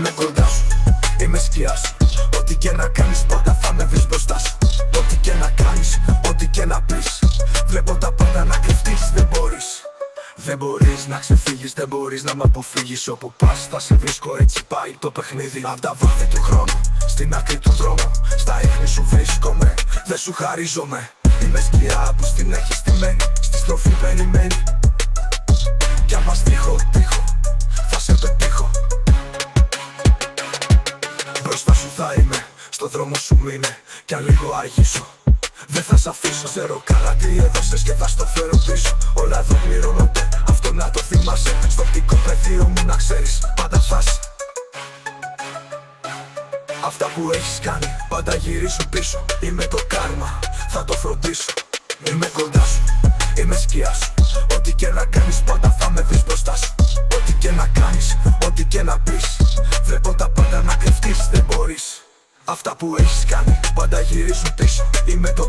Είμαι κοντά σου, είμαι σκιά σου. Ό,τι και να κάνεις πάντα θα με βρεις μπροστά σου. Ό,τι και να κάνεις, ό,τι και να πεις, βλέπω τα πάντα να κρυφτείς. Δεν μπορείς, δεν μπορείς να ξεφύγεις, δεν μπορείς να μ' αποφύγεις. Όπου πας θα σε βρίσκω, έτσι πάει το παιχνίδι. Απ' τα βάθη του χρόνου, στην άκρη του δρόμου, στα ίχνη σου βρίσκομαι, δεν σου χαρίζομαι. Είμαι σκιά που στην έχει στημένη, στη στροφή περιμένει. Κι αν πας τύχω, θα σε πετύχω. Μπροστά σου θα είμαι, στο δρόμο σου μείνε. Κι αν λίγο αργήσω, δεν θα σ' αφήσω. Ξέρω καλά τι έδωσες και θα στο φέρω πίσω. Όλα εδώ πληρώνονται, αυτό να το θυμάσαι. Στο οπτικό πεδίο μου να ξέρεις, πάντα φας. Αυτά που έχεις κάνει, πάντα γυρίζουν πίσω. Είμαι το κάρμα, θα το φροντίσω. Είμαι κοντά σου, είμαι σκιά σου. Ό,τι και να κάνεις πάντα θα με βρεις μπροστά σου. Ό,τι και να κάνεις, ό,τι και να πεις, βλέπω τα πάντα να κρυφτείς. Δεν μπορείς, αυτά που έχεις κάνει πάντα γυρίζουν πίσω. Είμαι το